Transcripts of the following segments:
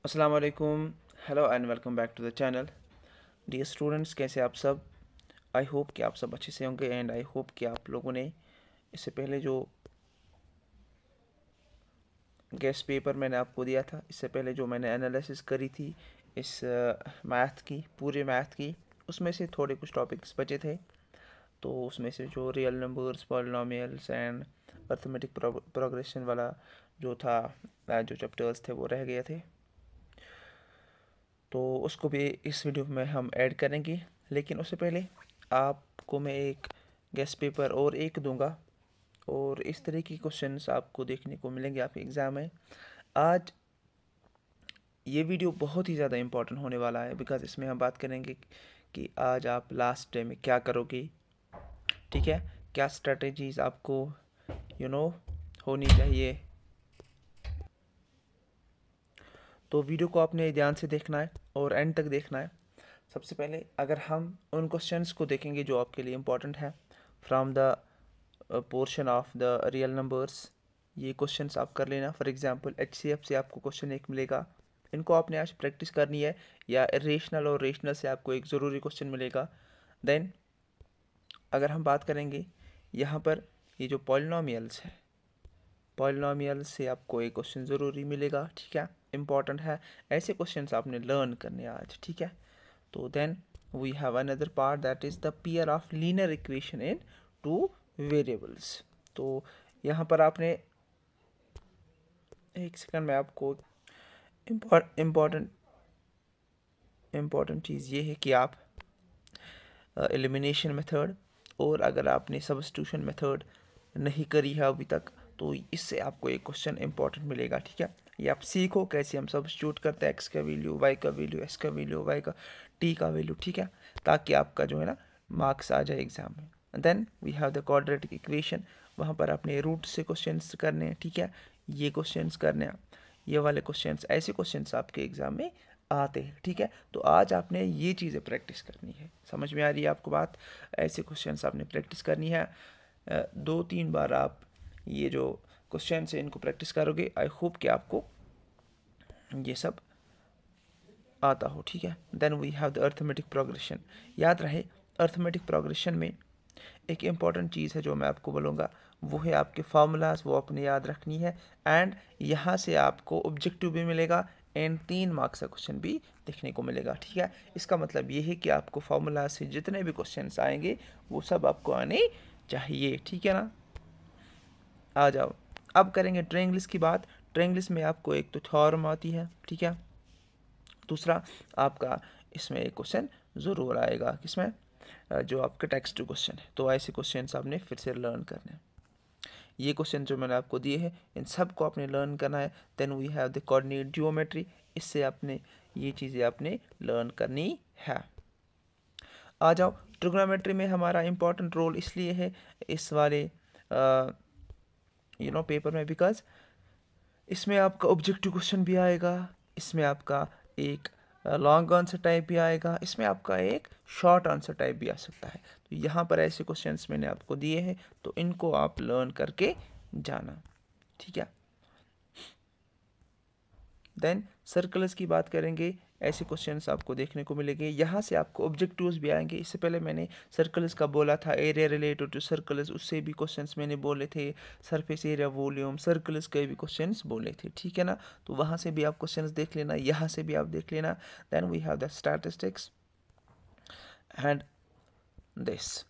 अस्सलाम वालेकुम, hello and welcome back to the channel. Dear students, कैसे आप सब? आई होप कि आप सब अच्छे से होंगे एंड आई होप कि आप लोगों ने इससे पहले जो गेस्ट पेपर मैंने आपको दिया था, इससे पहले जो मैंने एनालिसिस करी थी इस मैथ की, पूरे मैथ की, उसमें से थोड़े कुछ टॉपिक्स बचे थे। तो उसमें से जो real numbers, polynomials and arithmetic progression वाला जो था, जो चैप्टर्स थे वो रह गए थे। तो उसको भी इस वीडियो में हम ऐड करेंगे, लेकिन उससे पहले आपको मैं एक गेस्ट पेपर और एक दूंगा और इस तरह की क्वेश्चंस आपको देखने को मिलेंगे आपके एग्ज़ाम में। आज ये वीडियो बहुत ही ज़्यादा इम्पोर्टेंट होने वाला है, बिकॉज़ इसमें हम बात करेंगे कि आज आप लास्ट डे में क्या करोगे, ठीक है? क्या स्ट्रेटजीज आपको यू नो होनी चाहिए। तो वीडियो को आपने ध्यान से देखना है और एंड तक देखना है। सबसे पहले अगर हम उन क्वेश्चंस को देखेंगे जो आपके लिए इम्पोर्टेंट है from the portion of the real numbers, ये क्वेश्चंस आप कर लेना। फॉर एग्जांपल HCF से आपको क्वेश्चन एक मिलेगा, इनको आपने आज प्रैक्टिस करनी है, या रेशनल और रेशनल से आपको एक ज़रूरी क्वेश्चन मिलेगा। देन अगर हम बात करेंगे यहाँ पर ये जो पॉलिनोमियल्स है, पॉलिनोमियल से आपको एक क्वेश्चन ज़रूरी मिलेगा, ठीक है, इम्पॉर्टेंट है। ऐसे क्वेश्चंस आपने लर्न करने आज, ठीक है। तो then we have another part that is the pair of linear equation in two variables. तो यहाँ पर आपने, एक सेकंड में आपको इम्पॉर्टेंट इम्पॉर्टेंट चीज़ ये है कि आप एलिमिनेशन मेथड, और अगर आपने सब्स्टिट्यूशन मेथड नहीं करी है अभी तक, तो इससे आपको एक क्वेश्चन इंपॉर्टेंट मिलेगा, ठीक है। ये आप सीखो कैसे हम सब्स्टिट्यूट करते हैं, एक्स का वैल्यू, वाई का वैल्यू, एस का वैल्यू, वाई का, टी का वैल्यू, ठीक है, ताकि आपका जो है ना मार्क्स आ जाए एग्जाम में। Then we have the quadratic equation, वहाँ पर आपने रूट से क्वेश्चंस करने हैं, ठीक है, ये क्वेश्चंस करने हैं, ये वाले क्वेश्चंस, ऐसे क्वेश्चंस आपके एग्जाम में आते हैं, ठीक है। तो आज आपने ये चीज़ें प्रैक्टिस करनी है, समझ में आ रही है आपको बात? ऐसे क्वेश्चंस आपने प्रैक्टिस करनी है। 2-3 बार आप ये जो क्वेश्चन है इनको प्रैक्टिस करोगे, आई होप कि आपको ये सब आता हो, ठीक है। Then we have the arithmetic progression. याद रहे, अर्थमेटिक प्रोग्रेशन में एक इम्पॉर्टेंट चीज़ है जो मैं आपको बोलूँगा, वो है आपके फार्मूलाज, वो अपने याद रखनी है। एंड यहाँ से आपको ऑब्जेक्टिव भी मिलेगा एंड 3 मार्क्स का क्वेश्चन भी देखने को मिलेगा, ठीक है। इसका मतलब ये है कि आपको फार्मूला से जितने भी क्वेश्चन आएंगे वो सब आपको आने चाहिए, ठीक है ना। आ जाओ, अब करेंगे ट्रायंगल्स की बात। ट्रायंगल्स में आपको एक तो थ्योरम आती है, ठीक है। दूसरा आपका इसमें एक क्वेश्चन ज़रूर आएगा, किसमें, जो आपका टेक्स्ट क्वेश्चन है। तो ऐसे क्वेश्चन आपने फिर से लर्न करने हैं। ये क्वेश्चन जो मैंने आपको दिए हैं इन सब को आपने लर्न करना है। Then we have the coordinate geometry, इससे आपने ये चीज़ें आपने लर्न करनी है। आ जाओ, ट्रिग्नोमेट्री में हमारा इम्पोर्टेंट रोल इसलिए है इस वाले पेपर में, बिकॉज इसमें आपका ऑब्जेक्टिव क्वेश्चन भी आएगा, इसमें आपका एक लॉन्ग आंसर टाइप भी आएगा, इसमें आपका एक शॉर्ट आंसर टाइप भी आ सकता है। तो यहाँ पर ऐसे क्वेश्चंस मैंने आपको दिए हैं, तो इनको आप लर्न करके जाना, ठीक है। देन सर्कल्स की बात करेंगे, ऐसे क्वेश्चंस आपको देखने को मिलेंगे, यहाँ से आपको ऑब्जेक्टिव्स भी आएंगे। इससे पहले मैंने सर्कल्स का बोला था, एरिया रिलेटेड टू सर्कल्स, उससे भी क्वेश्चंस मैंने बोले थे, सरफेस एरिया, वॉल्यूम, सर्कल्स के भी क्वेश्चंस बोले थे, ठीक है ना। तो वहाँ से भी आप क्वेश्चंस देख लेना, यहाँ से भी आप देख लेना। Then we have the statistics and this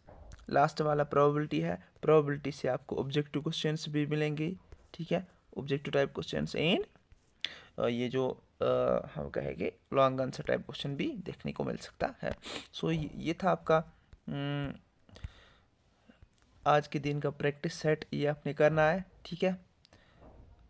last वाला प्रोबेबिलिटी है। प्रोबेबिलिटी से आपको ऑब्जेक्टिव क्वेश्चंस भी मिलेंगे, ठीक है, ऑब्जेक्टिव टाइप क्वेश्चंस एंड ये जो हम कहेंगे लॉन्ग आंसर टाइप क्वेश्चन भी देखने को मिल सकता है। सो ये था आपका आज के दिन का प्रैक्टिस सेट, ये आपने करना है, ठीक है।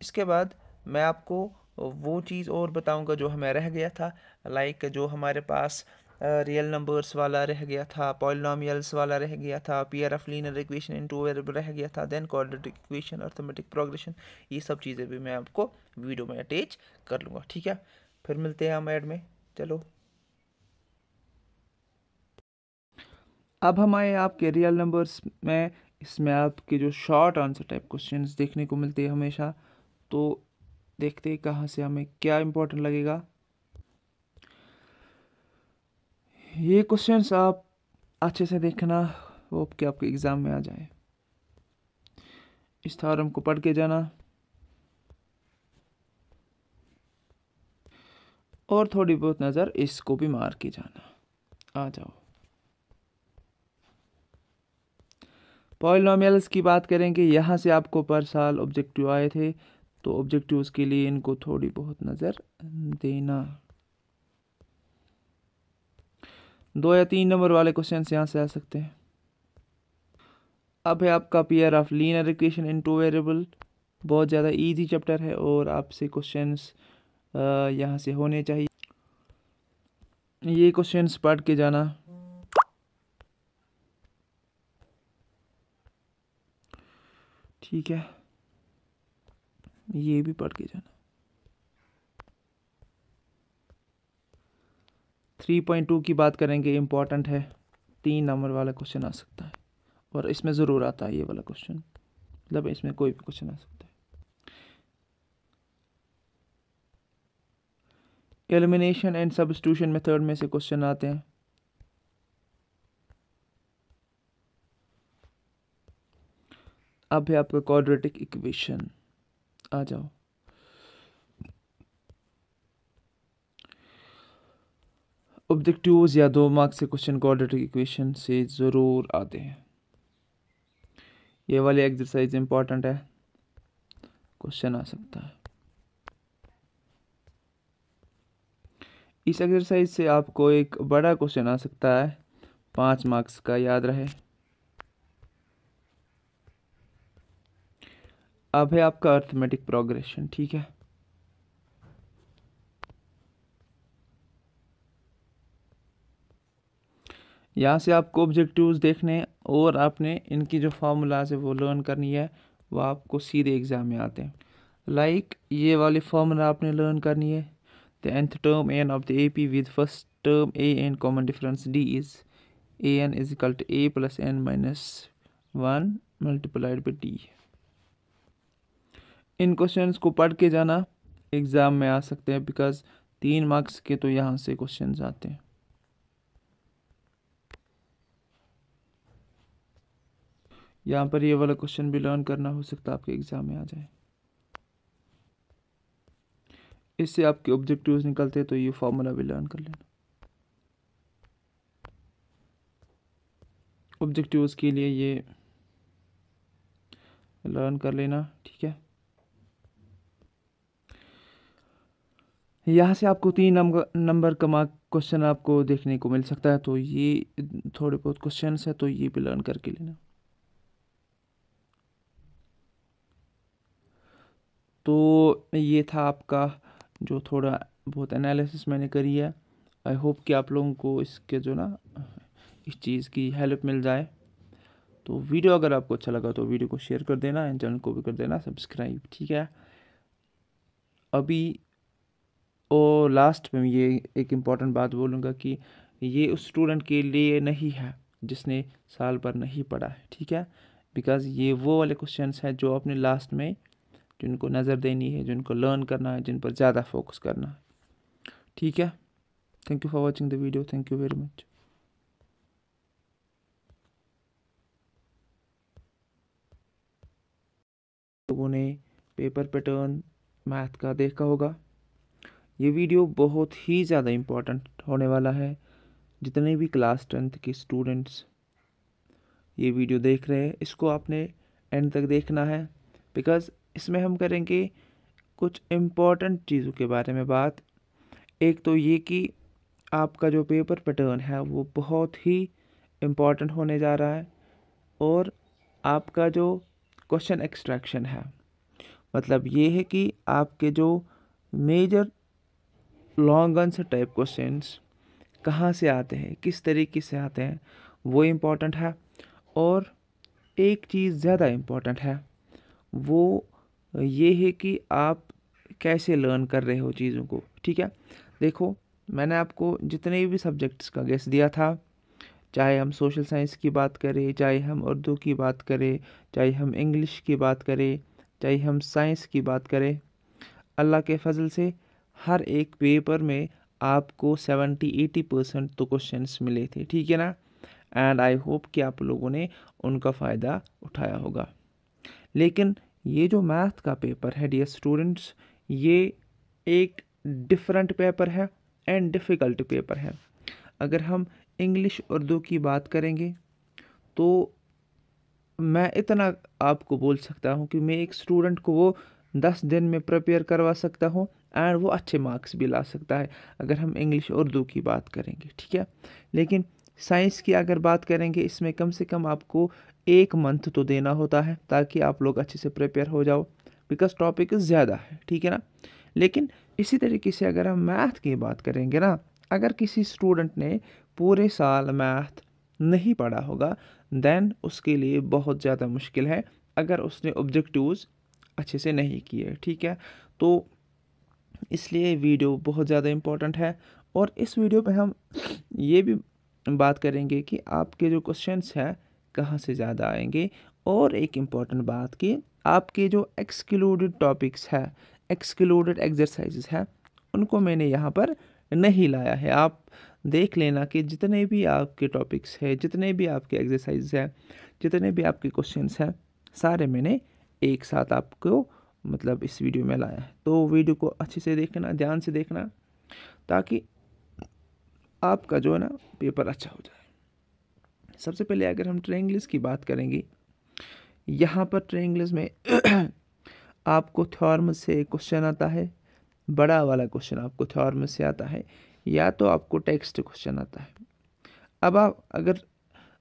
इसके बाद मैं आपको वो चीज़ और बताऊंगा जो हमें रह गया था, लाइक जो हमारे पास रियल नंबर्स वाला रह गया था, पॉलिनोमियल्स वाला रह गया था, pair of linear equation in two variable रह गया था, then quadratic equation, arithmetic progression, ये सब चीज़ें भी मैं आपको वीडियो में अटैच कर लूँगा, ठीक है। फिर मिलते हैं हम ऐड में, चलो। अब हम आए आपके रियल नंबर्स में, इसमें आपके जो शॉर्ट आंसर टाइप क्वेश्चंस देखने को मिलते हैं हमेशा। तो देखते हैं कहाँ से हमें क्या इंपॉर्टेंट लगेगा। ये क्वेश्चंस आप अच्छे से देखना, वो कि आपके एग्ज़ाम में आ जाए। इस थ्योरम को पढ़ के जाना और थोड़ी बहुत नज़र इसको भी मार के जाना। आ जाओ, पॉलिनोमियल्स की बात करेंगे। यहाँ से आपको पर साल ऑब्जेक्टिव आए थे, तो ऑब्जेक्टिव्स के लिए इनको थोड़ी बहुत नज़र देना। 2 या 3 नंबर वाले क्वेश्चन यहाँ से आ सकते हैं। अब है आपका pair of linear equation in two variable, बहुत ज़्यादा इजी चैप्टर है और आपसे क्वेश्चंस यहाँ से होने चाहिए। ये क्वेश्चंस पढ़ के जाना। ठीक है, ये भी पढ़ के जाना। 3.2 की बात करेंगे, इम्पॉर्टेंट है, 3 नंबर वाला क्वेश्चन आ सकता है और इसमें ज़रूर आता है ये वाला क्वेश्चन, मतलब इसमें कोई भी क्वेश्चन आ सकता है। एलिमिनेशन एंड सब्स्टिट्यूशन मेथड में से क्वेश्चन आते हैं। अब है आपका क्वाड्रेटिक इक्वेशन, आ जाओ। ऑब्जेक्टिव्स या 2 मार्क्स से क्वेश्चन क्वाड्रेटिक इक्वेशन से ज़रूर आते हैं। ये वाली एक्सरसाइज इंपॉर्टेंट है, क्वेश्चन आ सकता है। इस एक्सरसाइज से आपको एक बड़ा क्वेश्चन आ सकता है, 5 मार्क्स का, याद रहे। अब है आपका अर्थमेटिक प्रोग्रेशन। ठीक है, यहाँ से आपको ऑब्जेक्टिव्स देखने और आपने इनकी जो फार्मूलाज है वो लर्न करनी है, वो आपको सीधे एग्जाम में आते हैं। लाइक ये वाली फार्मूला आपने लर्न करनी है, the nth term n of the AP with first term a n common difference d is an is equal to a plus n minus 1 multiplied by d। In questions को पढ़ के जाना, exam में आ सकते हैं, because 3 marks के तो यहाँ से क्वेश्चंस आते हैं। यहाँ पर ये वाला क्वेश्चन भी लर्न करना, हो सकता है आपके एग्ज़ाम में आ जाए। इससे आपके ऑब्जेक्टिव्स निकलते हैं, तो ये फार्मूला भी लर्न कर लेना। ऑब्जेक्टिव्स के लिए ये लर्न कर लेना। ठीक है, यहाँ से आपको 3 नंबर का मार्क क्वेश्चन आपको देखने को मिल सकता है, तो ये थोड़े बहुत क्वेश्चन है, तो ये भी लर्न करके लेना। तो ये था आपका जो थोड़ा बहुत एनालिसिस मैंने करी है। आई होप कि आप लोगों को इसके जो ना इस चीज़ की हेल्प मिल जाए। तो वीडियो अगर आपको अच्छा लगा तो वीडियो को शेयर कर देना एंड चैनल को भी कर देना सब्सक्राइब। ठीक है, अभी और लास्ट में ये एक इम्पॉर्टेंट बात बोलूँगा कि ये उस स्टूडेंट के लिए नहीं है जिसने साल भर नहीं पढ़ा है। ठीक है, बिकॉज़ ये वो वाले क्वेश्चंस हैं जो अपने लास्ट में जिनको नज़र देनी है, जिनको लर्न करना है, जिन पर ज़्यादा फोकस करना है। ठीक है, thank you for watching the video, thank you very much. लोगों ने पेपर पैटर्न मैथ का देखा होगा, ये वीडियो बहुत ही ज़्यादा इम्पोर्टेंट होने वाला है। जितने भी क्लास 10th के स्टूडेंट्स ये वीडियो देख रहे हैं, इसको आपने एंड तक देखना है, बिकॉज़ इसमें हम करेंगे कुछ इम्पोर्टेंट चीज़ों के बारे में बात। एक तो ये कि आपका जो पेपर पैटर्न है वो बहुत ही इम्पोर्टेंट होने जा रहा है, और आपका जो क्वेश्चन एक्सट्रैक्शन है, मतलब ये है कि आपके जो major long answer type questions कहाँ से आते हैं, किस तरीके से आते हैं, वो इम्पोर्टेंट है। और एक चीज़ ज़्यादा इम्पोर्टेंट है, वो ये है कि आप कैसे लर्न कर रहे हो चीज़ों को। ठीक है, देखो मैंने आपको जितने भी सब्जेक्ट्स का गेस दिया था, चाहे हम सोशल साइंस की बात करें, चाहे हम उर्दू की बात करें, चाहे हम इंग्लिश की बात करें, चाहे हम साइंस की बात करें, अल्लाह के फजल से हर एक पेपर में आपको 70-80% तो क्वेश्चंस मिले थे, ठीक है ना। एंड आई होप कि आप लोगों ने उनका फ़ायदा उठाया होगा। लेकिन ये जो मैथ का पेपर है डियर स्टूडेंट्स, ये एक डिफरेंट पेपर है एंड डिफ़िकल्ट पेपर है। अगर हम इंग्लिश उर्दू की बात करेंगे तो मैं इतना आपको बोल सकता हूँ कि मैं एक स्टूडेंट को वो 10 दिन में प्रिपेयर करवा सकता हूँ एंड वो अच्छे मार्क्स भी ला सकता है अगर हम इंग्लिश उर्दू की बात करेंगे, ठीक है। लेकिन साइंस की अगर बात करेंगे, इसमें कम से कम आपको 1 मंथ तो देना होता है ताकि आप लोग अच्छे से प्रिपेयर हो जाओ, बिकॉज टॉपिक ज़्यादा है, ठीक है ना। लेकिन इसी तरीके से अगर हम मैथ की बात करेंगे ना, अगर किसी स्टूडेंट ने पूरे साल मैथ नहीं पढ़ा होगा देन उसके लिए बहुत ज़्यादा मुश्किल है अगर उसने ऑब्जेक्टिव्स अच्छे से नहीं किए, ठीक है। तो इसलिए वीडियो बहुत ज़्यादा इम्पोर्टेंट है। और इस वीडियो पे हम ये भी बात करेंगे कि आपके जो क्वेश्चंस हैं कहाँ से ज़्यादा आएंगे, और एक इम्पॉर्टेंट बात कि आपके जो एक्सक्लूडेड टॉपिक्स है, एक्सक्लूडेड एक्सरसाइजेस हैं, उनको मैंने यहाँ पर नहीं लाया है। आप देख लेना कि जितने भी आपके टॉपिक्स हैं, जितने भी आपके एक्सरसाइज हैं, जितने भी आपके क्वेश्चंस हैं, सारे मैंने एक साथ आपको मतलब इस वीडियो में लाया है। तो वीडियो को अच्छे से देखना, ध्यान से देखना, ताकि आपका जो है ना पेपर अच्छा हो जाए। सबसे पहले अगर हम ट्रायंगल्स की बात करेंगे, यहाँ पर ट्रायंगल्स में आपको थ्योरम से क्वेश्चन आता है, बड़ा वाला क्वेश्चन आपको थ्योरम से आता है, या तो आपको टेक्स्ट क्वेश्चन आता है। अब आप अगर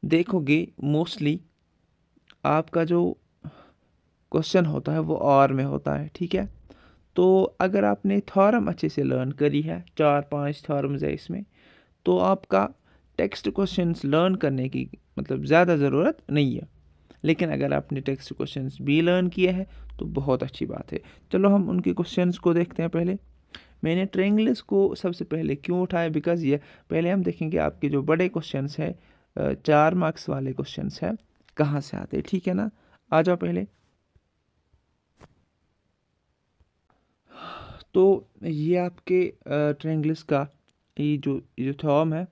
देखोगे मोस्टली आपका जो क्वेश्चन होता है वो और में होता है, ठीक है। तो अगर आपने थ्योरम अच्छे से लर्न करी है, 4-5 थ्योरम्स है इसमें, तो आपका टेक्स्ट क्वेश्चंस लर्न करने की मतलब ज़्यादा ज़रूरत नहीं है। लेकिन अगर आपने टेक्स्ट क्वेश्चंस भी लर्न किए हैं तो बहुत अच्छी बात है। चलो हम उनके क्वेश्चंस को देखते हैं। पहले मैंने ट्रायंगल्स को सबसे पहले क्यों उठाया, बिकॉज ये पहले हम देखेंगे आपके जो बड़े क्वेश्चंस हैं, 4 मार्क्स वाले क्वेश्चंस हैं, कहाँ से आते हैं, ठीक है ना। आ जाओ पहले। तो ये आपके ट्रायंगल्स का ये जो थ्योरम है,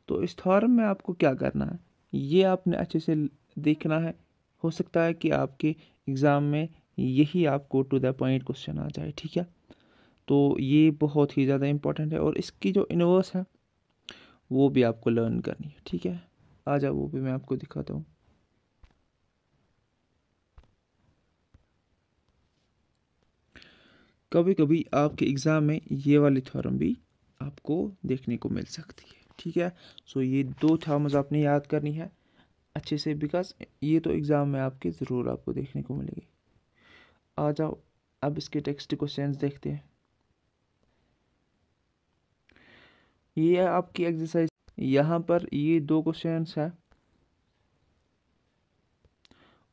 तो इस थ्योरम में आपको क्या करना है, ये आपने अच्छे से देखना है। हो सकता है कि आपके एग्ज़ाम में यही आपको टू द पॉइंट क्वेश्चन आ जाए, ठीक है। तो ये बहुत ही ज़्यादा इम्पोर्टेंट है, और इसकी जो इन्वर्स है वो भी आपको लर्न करनी है, ठीक है। आ जाओ वो भी मैं आपको दिखाता हूँ। कभी कभी आपके एग्ज़ाम में ये वाली थ्योरम भी आपको देखने को मिल सकती है, ठीक है। सो ये 2 थ्योरम्स आपने याद करनी है अच्छे से, बिकॉज ये तो एग्ज़ाम में आपके ज़रूर आपको देखने को मिलेगी। आ जाओ अब इसके टेक्स्ट क्वेश्चंस देखते हैं। ये है आपकी एक्सरसाइज, यहाँ पर ये 2 क्वेश्चंस है,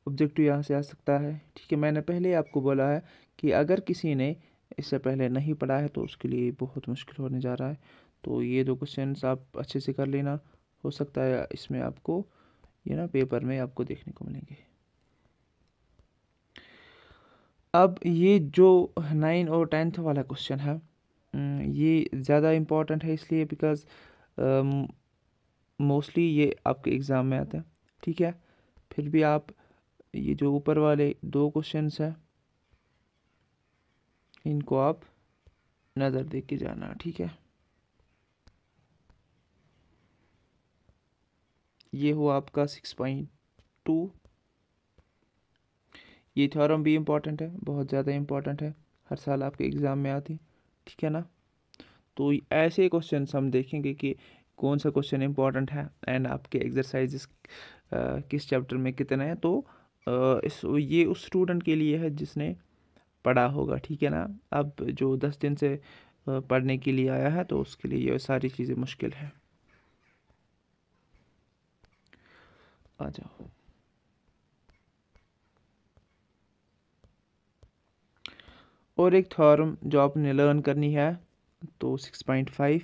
ऑब्जेक्टिव यहाँ से आ सकता है, ठीक है। मैंने पहले ही आपको बोला है कि अगर किसी ने इससे पहले नहीं पढ़ा है तो उसके लिए बहुत मुश्किल होने जा रहा है। तो ये 2 क्वेश्चंस आप अच्छे से कर लेना, हो सकता है इसमें आपको ये ना पेपर में आपको देखने को मिलेंगे। अब ये जो 9 और 10th वाला क्वेश्चन है, ये ज़्यादा इम्पोर्टेंट है इसलिए बिकॉज मोस्टली ये आपके एग्ज़ाम में आता है, ठीक है। फिर भी आप ये जो ऊपर वाले 2 क्वेश्चंस हैं इनको आप नज़र दे के जाना, ठीक है। ये हुआ आपका 6.2। ये थ्योरम भी इम्पोर्टेंट है, बहुत ज़्यादा इम्पोर्टेंट है, हर साल आपके एग्ज़ाम में आती है, ठीक है ना। तो ऐसे क्वेश्चन हम देखेंगे कि कौन सा क्वेश्चन इम्पोर्टेंट है एंड आपके एक्सरसाइजेस किस चैप्टर में कितने हैं। तो ये उस स्टूडेंट के लिए है जिसने पढ़ा होगा, ठीक है ना। अब जो 10 दिन से पढ़ने के लिए आया है तो उसके लिए ये सारी चीज़ें मुश्किल है। आ जाओ। और एक थ्योरम जो आपने लर्न करनी है, तो 6.5,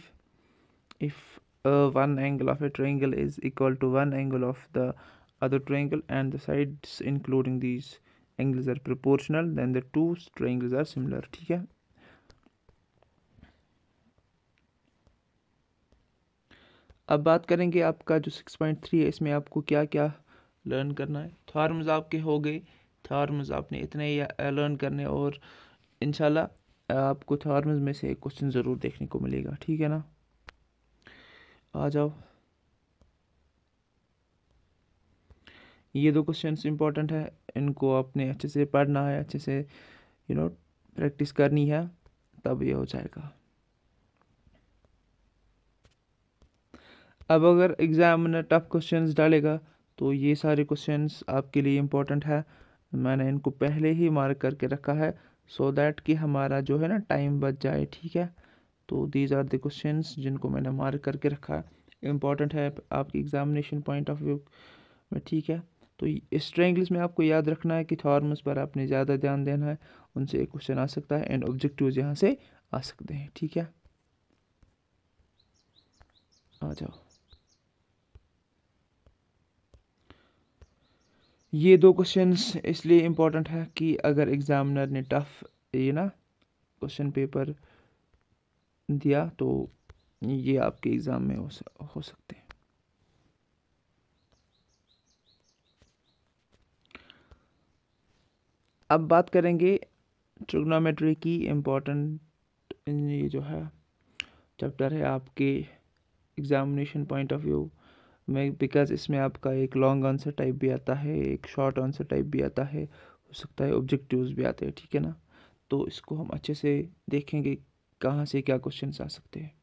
if one angle of a triangle is equal to one angle of the other triangle and the sides including these angles are proportional, then the two triangles are similar, ठीक है। अब बात करेंगे आपका जो 6.3 है, इसमें आपको क्या क्या लर्न करना है। थॉर्म्स आपके हो गए, थॉर्म्स आपने इतने ही लर्न करने, और इंशाल्लाह आपको थॉर्म्स में से एक क्वेश्चन ज़रूर देखने को मिलेगा, ठीक है ना। आ जाओ, ये दो क्वेश्चंस इंपॉर्टेंट है, इनको आपने अच्छे से पढ़ना है, अच्छे से प्रैक्टिस करनी है, तब ये हो जाएगा। अब अगर एग्ज़ाम में टफ क्वेश्चंस डालेगा तो ये सारे क्वेश्चंस आपके लिए इम्पोर्टेंट है, मैंने इनको पहले ही मार्क करके रखा है, सो दैट कि हमारा जो है ना टाइम बच जाए, ठीक है। तो दीज आर द क्वेश्चंस जिनको मैंने मार्क करके रखा है, इम्पॉर्टेंट है आपकी एग्जामिनेशन पॉइंट ऑफ व्यू में, ठीक है। तो एक्स्ट्रा इंग्लिश में आपको याद रखना है कि थॉर्म्स पर आपने ज़्यादा ध्यान देना है, उनसे एक क्वेश्चन आ सकता है, एंड ऑब्जेक्टिव्स यहाँ से आ सकते हैं, ठीक है। आ जाओ, ये दो क्वेश्चंस इसलिए इम्पोर्टेंट है कि अगर एग्जामिनर ने टफ क्वेश्चन पेपर दिया तो ये आपके एग्ज़ाम में हो सकते हैं। अब बात करेंगे ट्रिग्नोमेट्री की, इम्पोर्टेंट ये जो है चैप्टर है आपके एग्जामिनेशन पॉइंट ऑफ व्यू में, बिकॉज इसमें आपका एक लॉन्ग आंसर टाइप भी आता है, एक शॉर्ट आंसर टाइप भी आता है, हो सकता है ऑब्जेक्टिव्स भी आते हैं, ठीक है ना। तो इसको हम अच्छे से देखेंगे कहाँ से क्या क्वेश्चंस आ सकते हैं।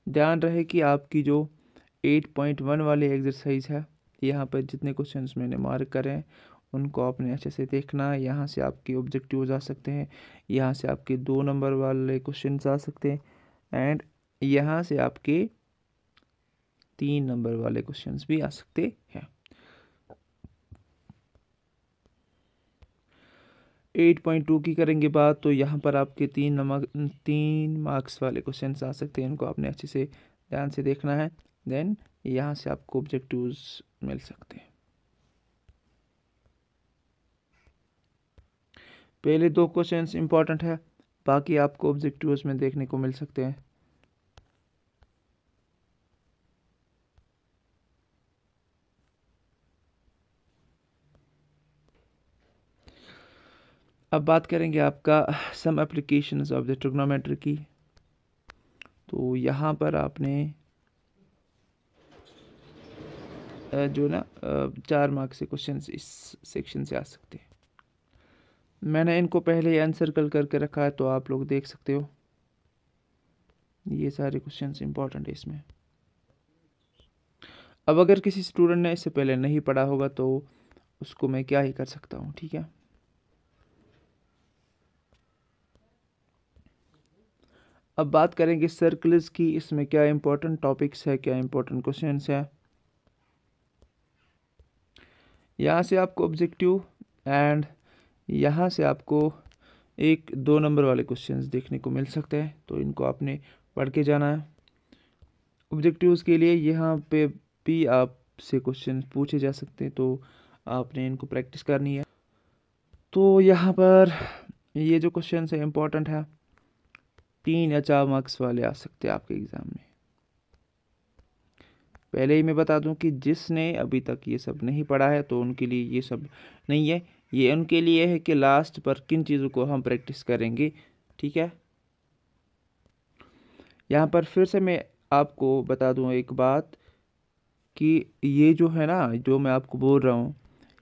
ध्यान रहे कि आपकी जो 8.1 वाले एक्सरसाइज है, यहाँ पर जितने क्वेश्चंस मैंने मार्क करे हैं उनको आपने अच्छे से देखना है। यहाँ से आपके ऑब्जेक्टिव्स आ सकते हैं, यहाँ से आपके 2 नंबर वाले क्वेश्चंस आ सकते हैं, एंड यहाँ से आपके 3 नंबर वाले क्वेश्चंस भी आ सकते हैं। 8.2 की करेंगे बात, तो यहाँ पर आपके 3 मार्क्स वाले क्वेश्चंस आ सकते हैं, इनको आपने अच्छे से ध्यान से देखना है, देन यहाँ से आपको ऑब्जेक्टिव्स मिल सकते हैं। पहले 2 क्वेश्चंस इंपॉर्टेंट है, बाकी आपको ऑब्जेक्टिव्स में देखने को मिल सकते हैं। अब बात करेंगे आपका some applications of the trigonometry की। तो यहाँ पर आपने जो ना 4 मार्क्स से क्वेश्चंस इस सेक्शन से आ सकते हैं। मैंने इनको पहले ही अनसर्कल करके रखा है, तो आप लोग देख सकते हो, ये सारे क्वेश्चंस इंपॉर्टेंट है इसमें। अब अगर किसी स्टूडेंट ने इससे पहले नहीं पढ़ा होगा तो उसको मैं क्या ही कर सकता हूँ, ठीक है। अब बात करेंगे सर्कल्स की, इसमें क्या इंपॉर्टेंट टॉपिक्स है, क्या इंपॉर्टेंट क्वेश्चंस है। यहाँ से आपको ऑब्जेक्टिव एंड यहाँ से आपको 1-2 नंबर वाले क्वेश्चंस देखने को मिल सकते हैं, तो इनको आपने पढ़ के जाना है। ऑब्जेक्टिव्स के लिए यहाँ पे भी आपसे क्वेश्चन पूछे जा सकते हैं, तो आपने इनको प्रैक्टिस करनी है। तो यहाँ पर ये जो क्वेश्चन है इम्पोर्टेंट है, 3 या 4 मार्क्स वाले आ सकते हैं आपके एग्ज़ाम में। पहले ही मैं बता दूं कि जिसने अभी तक ये सब नहीं पढ़ा है तो उनके लिए ये सब नहीं है, ये उनके लिए है कि लास्ट पर किन चीज़ों को हम प्रैक्टिस करेंगे, ठीक है। यहाँ पर फिर से मैं आपको बता दूं एक बात कि ये जो है ना, जो मैं आपको बोल रहा हूँ,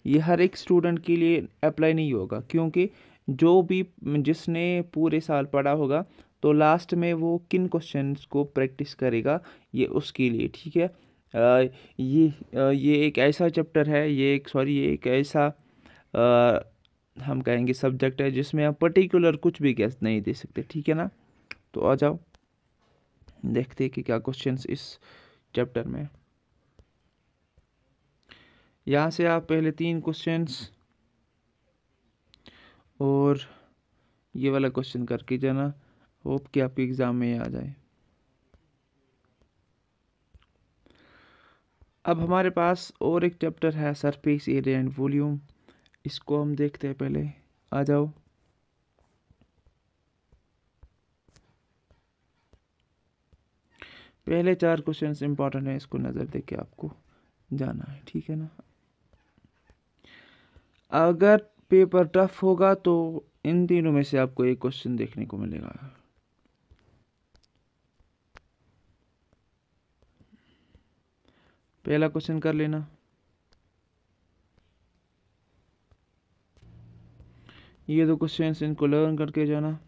ये हर एक स्टूडेंट के लिए अप्लाई नहीं होगा, क्योंकि जो भी जिसने पूरे साल पढ़ा होगा तो लास्ट में वो किन क्वेश्चंस को प्रैक्टिस करेगा, ये उसके लिए, ठीक है। ये एक ऐसा चैप्टर है, ये एक ऐसा हम कहेंगे सब्जेक्ट है जिसमें आप पर्टिकुलर कुछ भी गेस नहीं दे सकते, ठीक है ना। तो आ जाओ देखते हैं कि क्या क्वेश्चंस इस चैप्टर में। यहाँ से आप पहले 3 क्वेश्चंस और ये वाला क्वेश्चन करके जाना, होप कि आपके एग्ज़ाम में आ जाए। अब हमारे पास और एक चैप्टर है सरफेस एरिया एंड वॉल्यूम, इसको हम देखते हैं पहले। आ जाओ, पहले 4 क्वेश्चंस इंपॉर्टेंट है, इसको नज़र दे के आपको जाना है, ठीक है ना। अगर पेपर टफ होगा तो इन तीनों में से आपको एक क्वेश्चन देखने को मिलेगा। पहला क्वेश्चन कर लेना। ये 2 क्वेश्चंस, इनको लर्न करके जाना।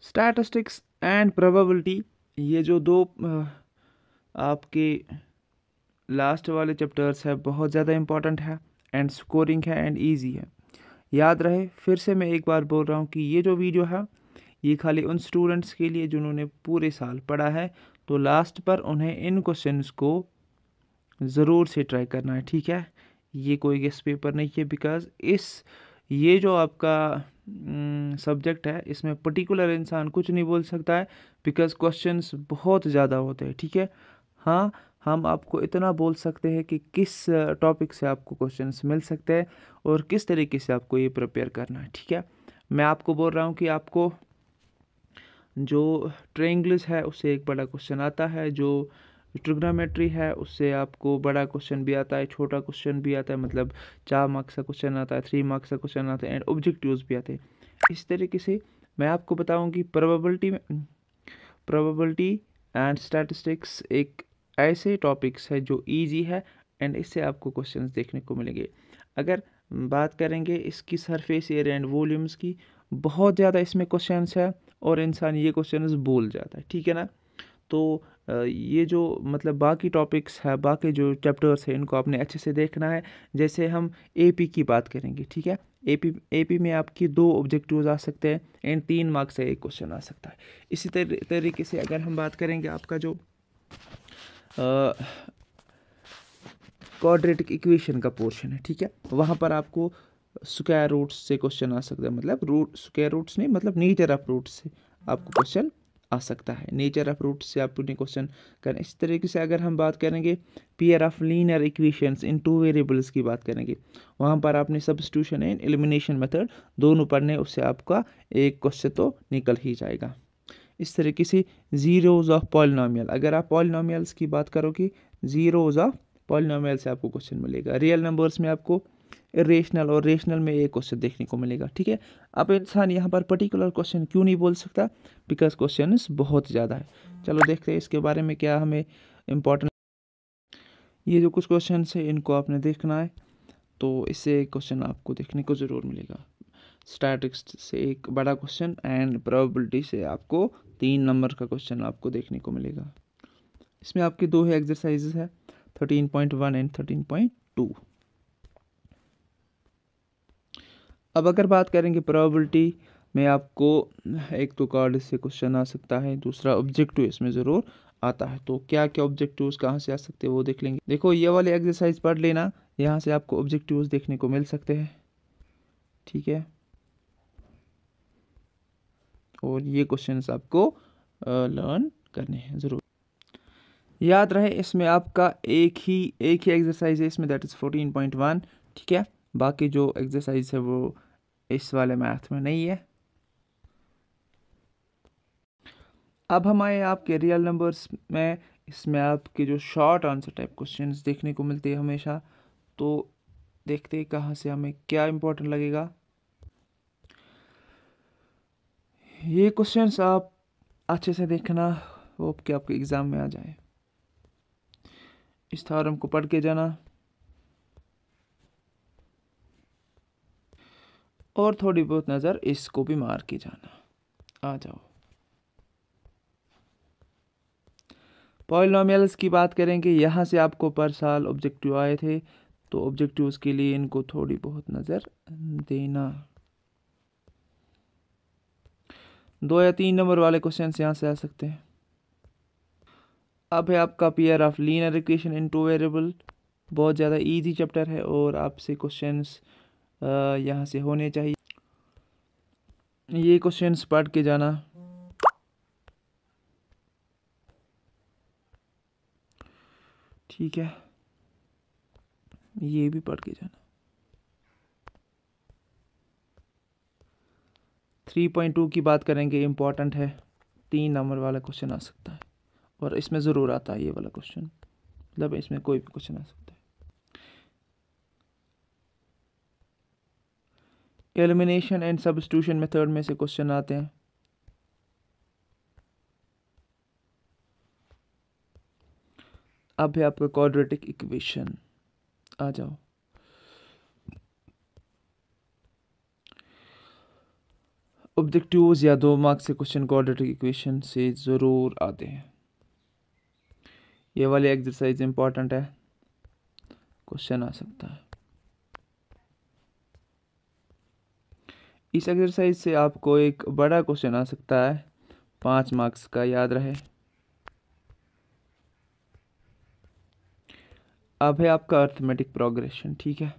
स्टैटिस्टिक्स एंड प्रोबेबिलिटी, ये जो 2 आपके लास्ट वाले चैप्टर्स है बहुत ज़्यादा इंपॉर्टेंट है, एंड स्कोरिंग है एंड इजी है। याद रहे, फिर से मैं एक बार बोल रहा हूँ कि ये जो वीडियो है ये खाली उन स्टूडेंट्स के लिए जिन्होंने पूरे साल पढ़ा है, तो लास्ट पर उन्हें इन क्वेश्चंस को ज़रूर से ट्राई करना है, ठीक है। ये कोई गेस्ट पेपर नहीं है, बिकॉज ये जो आपका सब्जेक्ट है इसमें पर्टिकुलर इंसान कुछ नहीं बोल सकता है, बिकॉज क्वेश्चंस बहुत ज़्यादा होते हैं, ठीक है। हाँ, हम आपको इतना बोल सकते हैं कि किस टॉपिक से आपको क्वेश्चंस मिल सकते हैं और किस तरीके से आपको ये प्रिपेयर करना है, ठीक है। मैं आपको बोल रहा हूँ कि आपको जो ट्रायंगल्स है उससे एक बड़ा क्वेश्चन आता है, जो ट्रिग्नोमेट्री है उससे आपको बड़ा क्वेश्चन भी आता है, छोटा क्वेश्चन भी आता है, मतलब 4 मार्क्स का क्वेश्चन आता है, 3 मार्क्स का क्वेश्चन आता है, एंड ऑब्जेक्टिव्स भी आते हैं। इस तरीके से मैं आपको बताऊं कि प्रोबेबिलिटी एंड स्टैटिस्टिक्स एक ऐसे टॉपिक्स है जो इजी है, एंड इससे आपको क्वेश्चंस देखने को मिलेंगे। अगर बात करेंगे इसकी सरफेस एरिया एंड वॉल्यूम्स की, बहुत ज़्यादा इसमें क्वेश्चंस है और इंसान ये क्वेश्चंस भूल जाता है, ठीक है ना। तो ये जो मतलब बाकी टॉपिक्स है, बाकी जो चैप्टर्स है, इनको आपने अच्छे से देखना है। जैसे हम एपी की बात करेंगे, ठीक है। एपी में आपकी 2 ऑब्जेक्टिव्स आ सकते हैं एंड 3 मार्क्स से एक क्वेश्चन आ सकता है। इसी तरीके से अगर हम बात करेंगे आपका जो क्वाड्रेटिक इक्वेशन का पोर्शन है, ठीक है, वहाँ पर आपको स्क्वायर रूट्स से क्वेश्चन आ सकता है, मतलब स्क्वायर रूट्स नहीं, मतलब नेचर ऑफ रूट्स से आपको क्वेश्चन आ सकता है। नेचर ऑफ रूट्स से आपको क्वेश्चन करना। इस तरीके से अगर हम बात करेंगे pair of linear equations in 2 variables की बात करेंगे, वहाँ पर आपने सब्स्टिट्यूशन एंड एलिमिनेशन मेथड दोनों पढ़ने, उससे आपका एक क्वेश्चन तो निकल ही जाएगा। इस तरीके से जीरोज ऑफ पॉलिनोमियल, अगर आप पॉलिनोमियल्स की बात करोगे, जीरोज ऑफ पॉलिनोमियल से आपको क्वेश्चन मिलेगा। रियल नंबर्स में आपको रेशनल और रेशनल में एक क्वेश्चन देखने को मिलेगा, ठीक है। अब इंसान यहाँ पर पर्टिकुलर क्वेश्चन क्यों नहीं बोल सकता, बिकॉज क्वेश्चन बहुत ज़्यादा है। चलो देखते हैं इसके बारे में क्या हमें इम्पोर्टेंट। ये जो कुछ क्वेश्चन है इनको आपने देखना है, तो इससे एक क्वेश्चन आपको देखने को ज़रूर मिलेगा। स्टैटिस्टिक्स से एक बड़ा क्वेश्चन एंड प्रोबेबिलिटी से आपको 3 नंबर का क्वेश्चन आपको देखने को मिलेगा। इसमें आपके 2 है एक्सरसाइजेस है, 13.1 एंड 13.2। अब अगर बात करेंगे प्रोबेबिलिटी में, आपको एक तो कार्ड से क्वेश्चन आ सकता है, दूसरा ऑब्जेक्टिव इसमें ज़रूर आता है। तो क्या क्या ऑब्जेक्टिव्स कहाँ से आ सकते हैं वो देख लेंगे। देखो ये वाले एक्सरसाइज पढ़ लेना, यहाँ से आपको ऑब्जेक्टिव्स देखने को मिल सकते हैं, ठीक है। और ये क्वेश्चंस आपको लर्न करने हैं ज़रूर। याद रहे इसमें आपका एक ही एक्सरसाइज है इसमें, दैट इज़ 14.1, ठीक है। बाकी जो एक्सरसाइज है वो इस वाले मैथ में नहीं है। अब हम आए आपके रियल नंबर्स में, इसमें आपके जो शॉर्ट आंसर टाइप क्वेश्चंस देखने को मिलते हैं हमेशा। तो देखते हैं कहाँ से हमें क्या इंपॉर्टेंट लगेगा। ये क्वेश्चंस आप अच्छे से देखना, होप कि आपके एग्ज़ाम में आ जाए। इस थ्योरम को पढ़ के जाना और थोड़ी बहुत नज़र इसको भी मार के जाना। आ जाओ। पॉलिनोमियल्स की बात करेंगे, यहाँ से आपको पर साल ऑब्जेक्टिव आए थे, तो ऑब्जेक्टिव्स के लिए इनको थोड़ी बहुत नज़र देना। 2 या 3 नंबर वाले क्वेश्चन यहाँ से आ सकते हैं। अब है आपका pair of linear equation in 2 variable, बहुत ज़्यादा इजी चैप्टर है और आपसे क्वेश्चंस यहाँ से होने चाहिए। ये क्वेश्चंस पढ़ के जाना, ठीक है। ये भी पढ़ के जाना। 3.2 की बात करेंगे, इम्पॉर्टेंट है, 3 नंबर वाला क्वेश्चन आ सकता है और इसमें ज़रूर आता है ये वाला क्वेश्चन, मतलब इसमें कोई भी क्वेश्चन आ सकता है। एलिमिनेशन एंड सब्स्टिट्यूशन मेथड में से क्वेश्चन आते हैं। अब है आपका क्वाड्रेटिक इक्वेशन, आ जाओ। ऑब्जेक्टिव्स या 2 मार्क्स से क्वेश्चन क्वाड्रेटिक इक्वेशन से ज़रूर आते हैं। ये वाली एक्सरसाइज इंपॉर्टेंट है, क्वेश्चन आ सकता है। इस एक्सरसाइज से आपको एक बड़ा क्वेश्चन आ सकता है, 5 मार्क्स का, याद रहे। अब है आपका अर्थमेटिक प्रोग्रेशन, ठीक है।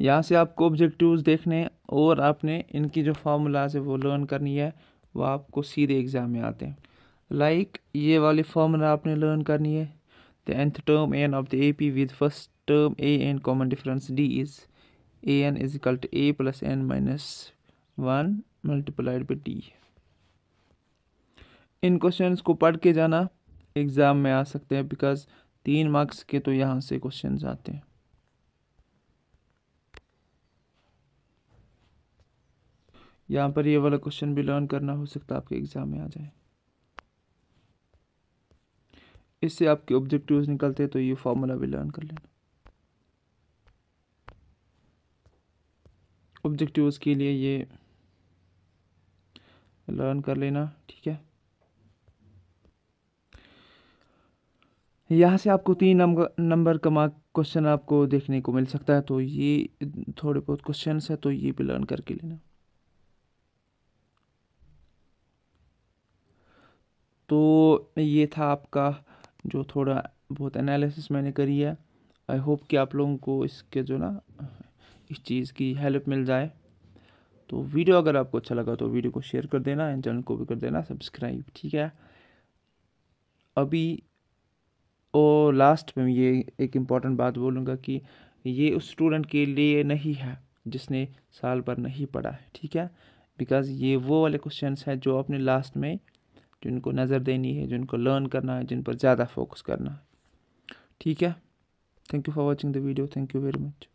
यहाँ से आपको ऑब्जेक्टिव्स देखने और आपने इनकी जो फार्मूलाज है वो लर्न करनी है, वो आपको सीधे एग्जाम में आते हैं। लाइक ये वाली फार्मूला आपने लर्न करनी है, the nth term an of the AP with first term an common difference d is an is equal to a plus n minus 1 multiplied by d। In questions को पढ़ के जाना, exam में आ सकते हैं, बिकॉज 3 मार्क्स के तो यहाँ से क्वेश्चंस आते हैं। यहाँ पर ये वाला क्वेश्चन भी लर्न करना, हो सकता है आपके एग्ज़ाम में आ जाए। इससे आपके ऑब्जेक्टिव्स निकलते तो ये फॉर्मूला भी लर्न कर लेना। ऑब्जेक्टिव्स के लिए ये लर्न कर लेना, ठीक है। यहाँ से आपको 3 नंबर का मार्क क्वेश्चन आपको देखने को मिल सकता है, तो ये थोड़े बहुत क्वेश्चंस है, तो ये भी लर्न करके लेना। तो ये था आपका जो थोड़ा बहुत एनालिसिस मैंने करी है। आई होप कि आप लोगों को इसके जो ना इस चीज़ की हेल्प मिल जाए। तो वीडियो अगर आपको अच्छा लगा तो वीडियो को शेयर कर देना एंड चैनल को भी कर देना सब्सक्राइब, ठीक है। अभी और लास्ट में ये एक इम्पॉर्टेंट बात बोलूँगा कि ये उस स्टूडेंट के लिए नहीं है जिसने साल भर नहीं पढ़ा है, ठीक है। बिकॉज़ ये वो वाले क्वेश्चंस हैं जो अपने लास्ट में जिनको नज़र देनी है, जिनको लर्न करना है, जिन पर ज़्यादा फोकस करना है, ठीक है। Thank you for watching the video, thank you very much.